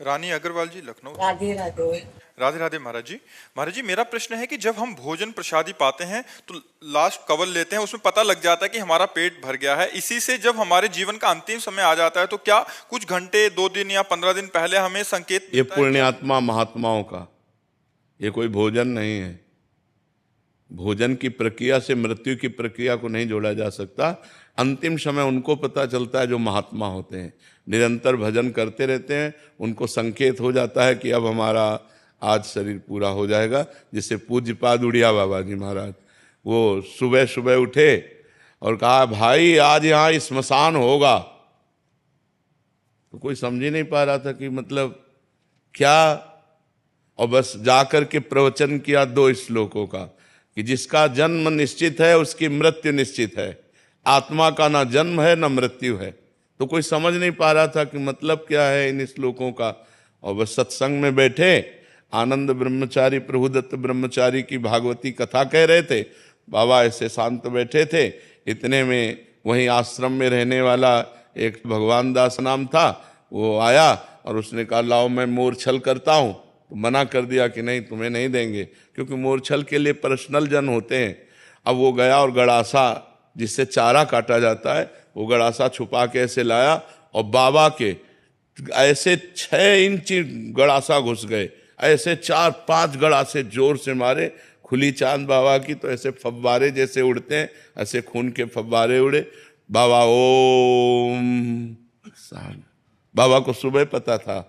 रानी अग्रवाल जी, लखनऊ। राधे राधे। राधे राधे महाराज जी। महाराज जी, मेरा प्रश्न है कि जब हम भोजन प्रसादी पाते हैं तो लास्ट कवल लेते हैं, उसमें पता लग जाता है कि हमारा पेट भर गया है। इसी से जब हमारे जीवन का अंतिम समय आ जाता है तो क्या कुछ घंटे, 2 दिन या 15 दिन पहले हमें संकेत ये मिलता है? पुण्यात्मा महात्माओं का, ये कोई भोजन नहीं है। भोजन की प्रक्रिया से मृत्यु की प्रक्रिया को नहीं जोड़ा जा सकता। अंतिम समय उनको पता चलता है जो महात्मा होते हैं, निरंतर भजन करते रहते हैं। उनको संकेत हो जाता है कि अब हमारा आज शरीर पूरा हो जाएगा। जिससे पूज्यपाद उड़िया बाबा जी महाराज, वो सुबह सुबह उठे और कहा भाई आज यहाँ स्मशान होगा। तो कोई समझ ही नहीं पा रहा था कि मतलब क्या। और बस जाकर के प्रवचन किया 2 श्लोकों का कि जिसका जन्म निश्चित है उसकी मृत्यु निश्चित है। आत्मा का ना जन्म है ना मृत्यु है। तो कोई समझ नहीं पा रहा था कि मतलब क्या है इन श्लोकों का। और बस सत्संग में बैठे, आनंद ब्रह्मचारी प्रभुदत्त ब्रह्मचारी की भागवती कथा कह रहे थे। बाबा ऐसे शांत बैठे थे। इतने में वहीं आश्रम में रहने वाला एक भगवान दास नाम था, वो आया और उसने कहा लाओ मैं मोरछल करता हूँ। तो मना कर दिया कि नहीं तुम्हें नहीं देंगे, क्योंकि मोरछल के लिए पर्सनल जन होते हैं। अब वो गया और गड़ासा जिससे चारा काटा जाता है, वो गड़ासा छुपा के ऐसे लाया और बाबा के ऐसे 6 इंच गड़ासा घुस गए। ऐसे 4-5 गड़ासे जोर से मारे। खुली चांद बाबा की तो ऐसे फव्वारे जैसे उड़ते हैं, ऐसे खून के फव्वारे उड़े। बाबा ओम। बाबा को सुबह पता था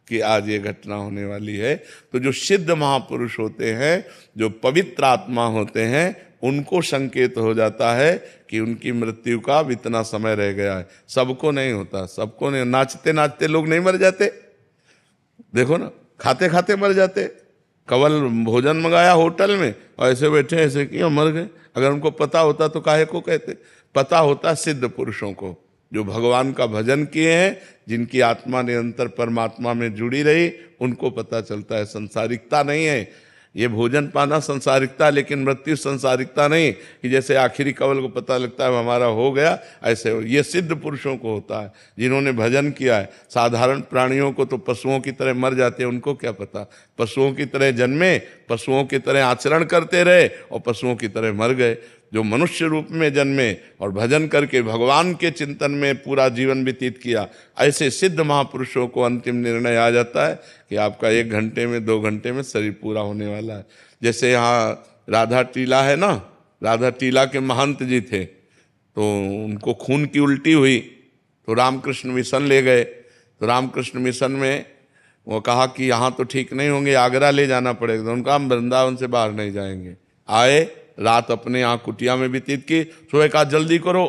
कि आज ये घटना होने वाली है। तो जो सिद्ध महापुरुष होते हैं, जो पवित्र आत्मा होते हैं, उनको संकेत हो जाता है कि उनकी मृत्यु का इतना समय रह गया है। सबको नहीं होता, सबको नहीं। नाचते नाचते लोग नहीं मर जाते, देखो ना, खाते खाते मर जाते। कवल भोजन मंगाया होटल में और ऐसे बैठे ऐसे किया मर गए। अगर उनको पता होता तो काहे को कहते। पता होता सिद्ध पुरुषों को, जो भगवान का भजन किए हैं, जिनकी आत्मा निरंतर परमात्मा में जुड़ी रही, उनको पता चलता है। संसारिकता नहीं है ये भोजन पाना, संसारिकता, लेकिन मृत्यु संसारिकता नहीं कि जैसे आखिरी कवल को पता लगता है हमारा हो गया, ऐसे ये सिद्ध पुरुषों को होता है जिन्होंने भजन किया है। साधारण प्राणियों को तो पशुओं की तरह मर जाते हैं, उनको क्या पता। पशुओं की तरह जन्मे, पशुओं की तरह आचरण करते रहे और पशुओं की तरह मर गए। जो मनुष्य रूप में जन्मे और भजन करके भगवान के चिंतन में पूरा जीवन व्यतीत किया, ऐसे सिद्ध महापुरुषों को अंतिम निर्णय आ जाता है कि आपका 1 घंटे में 2 घंटे में शरीर पूरा होने वाला है। जैसे यहाँ राधा टीला है ना, राधा टीला के महंत जी थे, तो उनको खून की उल्टी हुई तो रामकृष्ण मिशन ले गए। तो रामकृष्ण मिशन में वो कहा कि यहाँ तो ठीक नहीं होंगे, आगरा ले जाना पड़ेगा। तो उनका हम वृंदावन से बाहर नहीं जाएंगे। आए, रात अपने यहाँ कुटिया में व्यतीत की। सुबह कहा जल्दी करो,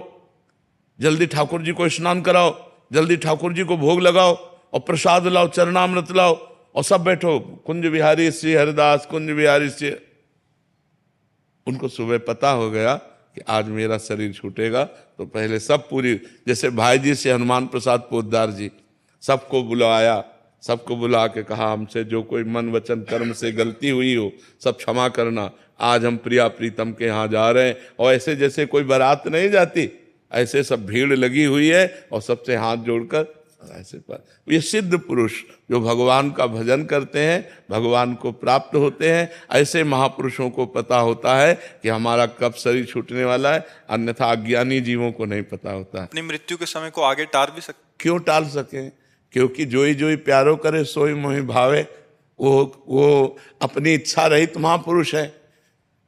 जल्दी ठाकुर जी को स्नान कराओ, जल्दी ठाकुर जी को भोग लगाओ और प्रसाद लाओ, चरणामृत लाओ और सब बैठो। कुंज बिहारी श्री हरिदास, कुंज बिहारी श्री। उनको सुबह पता हो गया कि आज मेरा शरीर छूटेगा। तो पहले सब पूरी, जैसे भाई जी से हनुमान प्रसाद पोद्दार जी, सबको बुलाया। सबको बुला के कहा हमसे जो कोई मन वचन कर्म से गलती हुई हो सब क्षमा करना। आज हम प्रिया प्रीतम के यहाँ जा रहे हैं। और ऐसे जैसे कोई बारात नहीं जाती, ऐसे सब भीड़ लगी हुई है और सबसे हाथ जोड़कर ऐसे पर। ये सिद्ध पुरुष जो भगवान का भजन करते हैं, भगवान को प्राप्त होते हैं, ऐसे महापुरुषों को पता होता है कि हमारा कब शरीर छूटने वाला है। अन्यथा अज्ञानी जीवों को नहीं पता होता है। अपनी मृत्यु के समय को आगे टाल भी सकते। क्यों टाल सकें? क्योंकि जोई जोई प्यारो करे सोई मोहि भावे। वो अपनी इच्छा रहित महापुरुष है।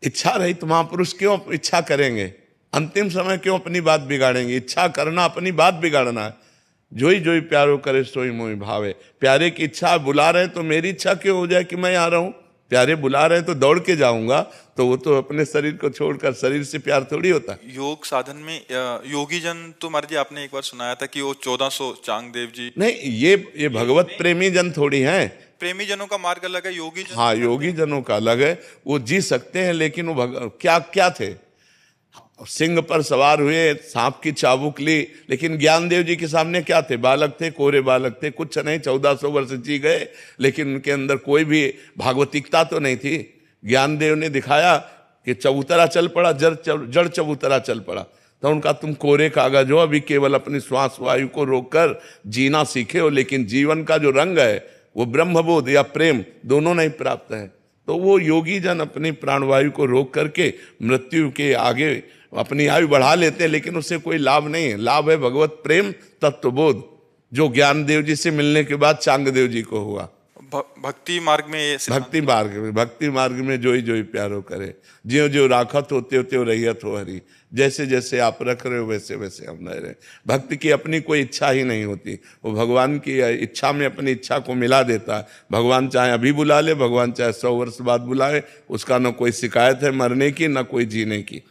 इच्छा रहित महापुरुष क्यों इच्छा करेंगे? अंतिम समय क्यों अपनी बात बिगाड़ेंगे? इच्छा करना अपनी बात बिगाड़ना है। जोई जोई प्यारो करे सोई मोहि भावे। प्यारे की इच्छा बुला रहे हैं तो मेरी इच्छा क्यों हो जाए कि मैं आ रहा हूं? प्यारे बुला रहे हैं तो दौड़ के जाऊंगा। तो वो तो अपने शरीर को छोड़कर, शरीर से प्यार थोड़ी होता। योग साधन में योगी जन तो महाराज जी आपने एक बार सुनाया था कि वो 1400 चांगदेव जी। नहीं, ये भगवत प्रेमी जन थोड़ी हैं। प्रेमी जनों का मार्ग अलग है, योगी जन। हाँ, योगी जनों का अलग है। वो जी सकते हैं, लेकिन वो क्या क्या थे? सिंह पर सवार हुए, सांप की चाबुक ली, लेकिन ज्ञानदेव जी के सामने क्या थे? बालक थे, कोरे बालक थे, कुछ नहीं। 1400 वर्ष जी गए, लेकिन उनके अंदर कोई भी भागवतिकता तो नहीं थी। ज्ञानदेव ने दिखाया कि चबूतरा चल पड़ा, जड़ चबूतरा चल पड़ा। तो उनका तुम कोरे कागज हो, अभी केवल अपनी श्वास वायु को रोककर जीना सीखे हो, लेकिन जीवन का जो रंग है वो ब्रह्मबोध या प्रेम दोनों नहीं प्राप्त है। तो वो योगी जन अपनी प्राणवायु को रोक करके मृत्यु के आगे अपनी आयु बढ़ा लेते हैं, लेकिन उससे कोई लाभ नहीं है। लाभ है भगवत प्रेम तत्वबोध, जो ज्ञानदेव जी से मिलने के बाद चांगदेव जी को हुआ। भक्ति मार्ग में ये भक्ति मार्ग में जोई जोई प्यारो करे, ज्यों ज्यों राखत हो त्यों त्यों रहियत हो हरि। जैसे जैसे आप रख रहे हो वैसे वैसे हम रह रहे। भक्ति की अपनी कोई इच्छा ही नहीं होती, वो भगवान की इच्छा में अपनी इच्छा को मिला देता है। भगवान चाहे अभी बुला ले, भगवान चाहे 100 वर्ष बाद बुलाए, उसका न कोई शिकायत है मरने की, न कोई जीने की।